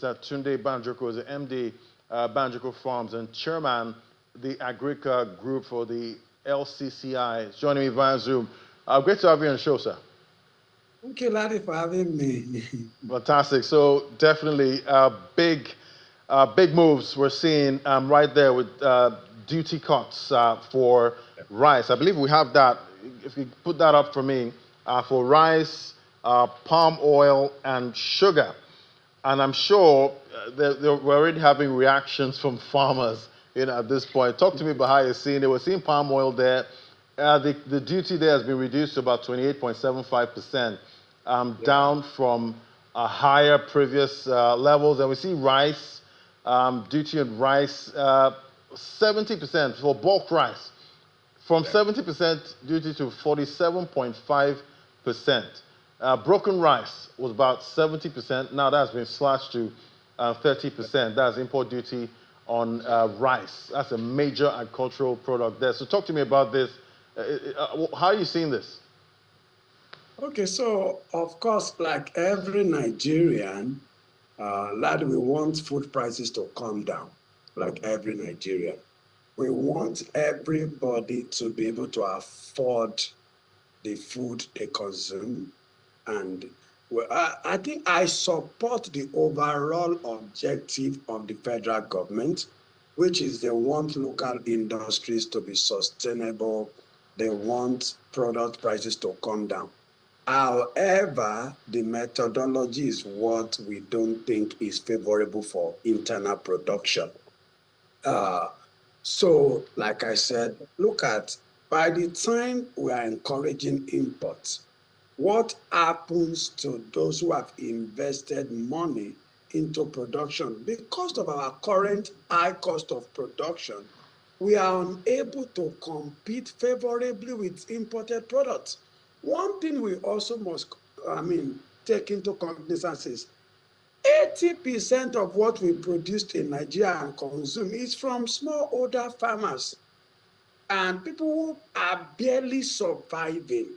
Tunde Banjoko is the MD, Banjoko Farms, and chairman the Agrica Group for the LCCI. He's joining me via Zoom. Great to have you on the show, sir. Thank you, Larry, for having me. Fantastic. So definitely big moves we're seeing right there with duty cuts for rice. I believe we have that. If you put that up for me, for rice, palm oil, and sugar. And I'm sure we're already having reactions from farmers, at this point. Talk to me about how you're seeing it. We're seeing palm oil there. The duty there has been reduced to about 28.75%, down from higher previous levels. And we see rice, duty on rice, 70% for bulk rice, from 70% duty to 47.5%. Broken rice was about 70%. Now that's been slashed to 30%. That's import duty on rice. That's a major agricultural product there. So talk to me about this. How are you seeing this? Okay, so of course, like every Nigerian, lad, we want food prices to come down, like every Nigerian. We want everybody to be able to afford the food they consume. And I think I support the overall objective of the federal government, which is they want local industries to be sustainable. They want product prices to come down. However, the methodology is what we don't think is favorable for internal production. Uh, so, like I said, look at by the time we are encouraging imports, what happens to those who have invested money into production? Because of our current high cost of production, we are unable to compete favorably with imported products. One thing we also must, take into cognizance is 80% of what we produced in Nigeria and consume is from smallholder farmers and people who are barely surviving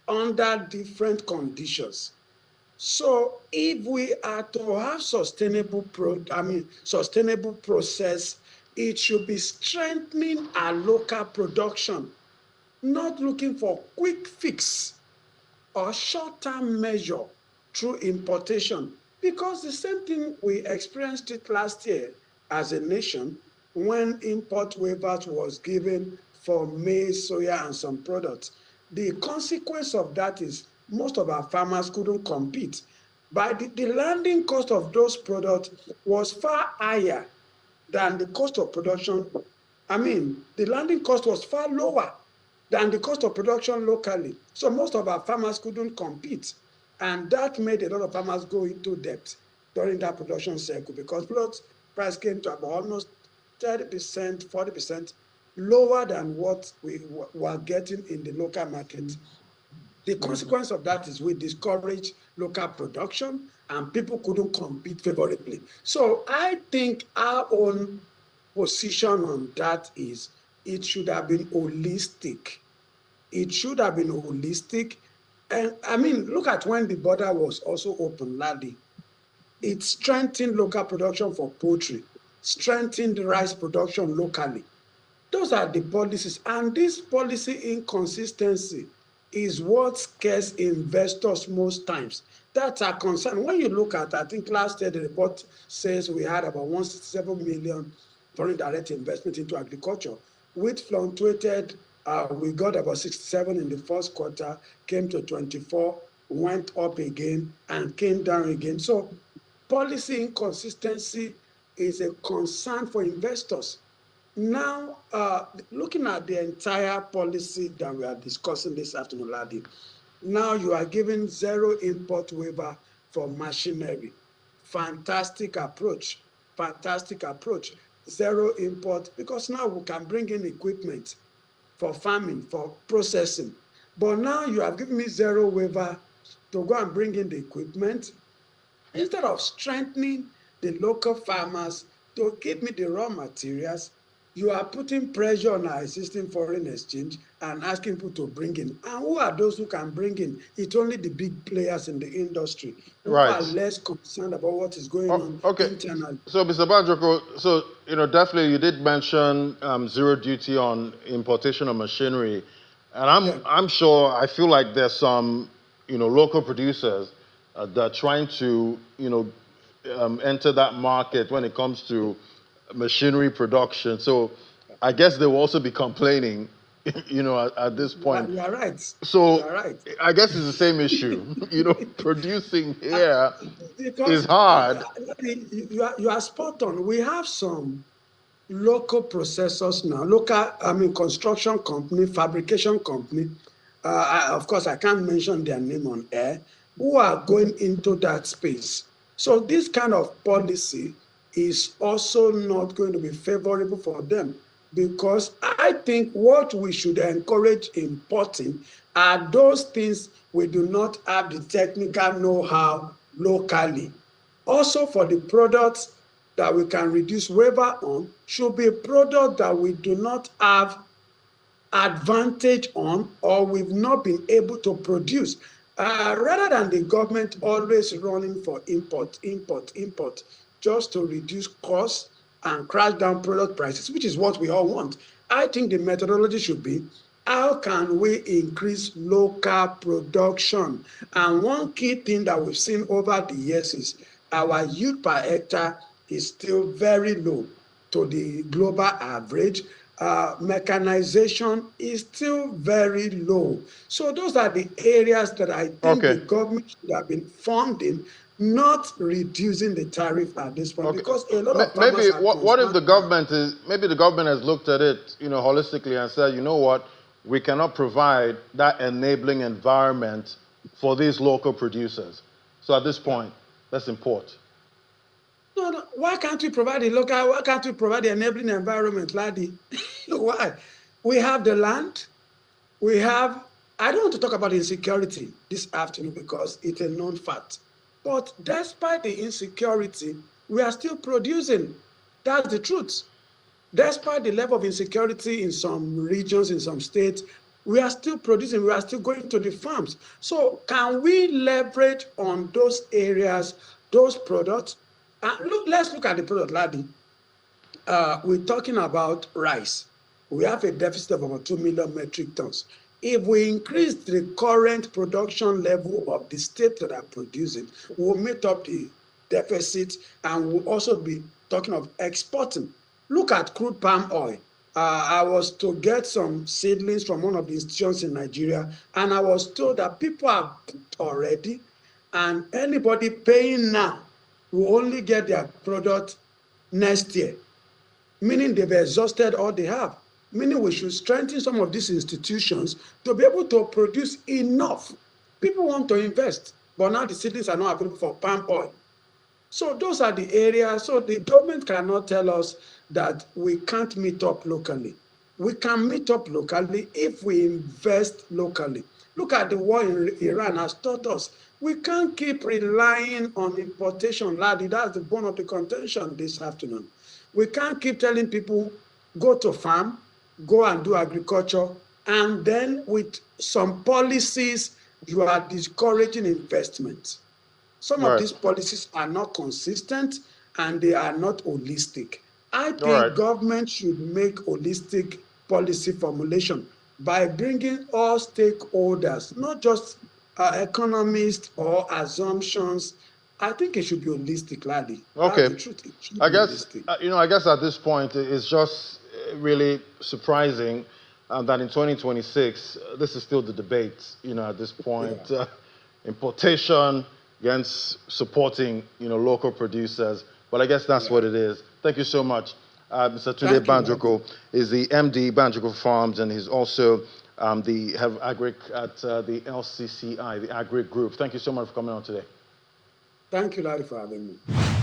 under different conditions. So if we are to have sustainable process, it should be strengthening our local production, not looking for quick fix or short-term measure through importation. Because the same thing we experienced it last year as a nation when import waivers was given for maize, soya, and some products. The consequence of that is most of our farmers couldn't compete. But the landing cost of those products was far higher than the cost of production. The landing cost was far lower than the cost of production locally. So most of our farmers couldn't compete. And that made a lot of farmers go into debt during that production cycle because product price came to about almost 30%, 40% lower than what we were getting in the local market. The consequence of that is we discourage local production and people couldn't compete favorably. So I think our own position on that is it should have been holistic. It should have been holistic. And look at when the border was also open, Ladi. It strengthened local production for poultry, strengthened rice production locally. Those are the policies. And this policy inconsistency is what scares investors most times. That's our concern. When you look at, I think last year the report says we had about 167 million foreign direct investment into agriculture, which fluctuated. We got about 67 in the first quarter, came to 24, went up again, and came down again. So policy inconsistency is a concern for investors. Now, looking at the entire policy that we are discussing this afternoon, Ladi, now you are giving zero import waiver for machinery. Fantastic approach. Fantastic approach. Zero import, because now we can bring in equipment for farming, for processing. But now you have given me zero waiver to go and bring in the equipment instead of strengthening the local farmers to give me the raw materials. you are putting pressure on our existing foreign exchange and asking people to bring in. And who are those who can bring in? It's only the big players in the industry who are Right. less concerned about what is going on Okay. internally. So, Mr. Banjoko, so definitely you did mention zero duty on importation of machinery, and Yeah. I'm sure I feel like there's some local producers that are trying to enter that market when it comes to machinery production. So, I guess they will also be complaining, at this point. You are right. You So, are right. I guess it's the same issue. Producing Uh, here is because hard. you are spot on. We have some local processors now, construction company, fabrication company. Of course, I can't mention their name on air, who are going into that space. So this kind of policy is also not going to be favorable for them, because I think what we should encourage importing are those things we do not have the technical know-how locally. Also, for the products that we can reduce waiver on, should be a product that we do not have advantage on, or we've not been able to produce, rather than the government always running for import, just to reduce costs and crash down product prices, which is what we all want. I think the methodology should be, how can we increase local production? And one key thing that we've seen over the years is our yield per hectare is still very low to the global average. Mechanization is still very low. So those are the areas that I think the Okay. government should have been funding, not reducing the tariff at this point, Okay. because a lot of farmers Maybe are what if concerned the about. government is maybe the government has looked at it, holistically and said, you know what, we cannot provide that enabling environment for these local producers. So at this point, let's import. No, no. Why can't we provide the local? Why can't we provide the enabling environment, laddie? Why? We have the land. We have. I don't want to talk about insecurity this afternoon because it's a known fact. But despite the insecurity, we are still producing. That's the truth. Despite the level of insecurity in some regions, in some states, we are still producing, we are still going to the farms. So can we leverage on those areas, those products? Let's look at the product, Ladi. We're talking about rice. We have a deficit of about 2 million metric tons. If we increase the current production level of the states that are producing, we'll meet up the deficit, and we'll also be talking of exporting. Look at crude palm oil. I was to get some seedlings from one of the institutions in Nigeria, and I was told that people have booked already, and anybody paying now will only get their product next year, meaning they've exhausted all they have. Meaning we should strengthen some of these institutions to be able to produce enough. People want to invest, but now the seedlings are not available for palm oil. So those are the areas. So the government cannot tell us that we can't meet up locally. We can meet up locally if we invest locally. Look at the war in Iran has taught us we can't keep relying on importation, laddie. That's the bone of the contention this afternoon. We can't keep telling people, go to farm, go and do agriculture, and then with some policies, you are discouraging investment. Some of Right. these policies are not consistent and they are not holistic. I All right. think government should make holistic policy formulation by bringing all stakeholders, not just economists or assumptions. I think it should be holistic, laddie. That's Okay. the truth. It should I be guess holistic. I guess at this point it's just really surprising that in 2026 this is still the debate. At this point, Yeah. importation against supporting local producers. But I guess that's Yeah. what it is. Thank you so much, Mr. Tunde Thank you, laddie. Banjoko is the MD Banjoko Farms, and he's also the head of agric at the LCCI, the Agric Group. Thank you so much for coming on today. Thank you, laddie, for having me.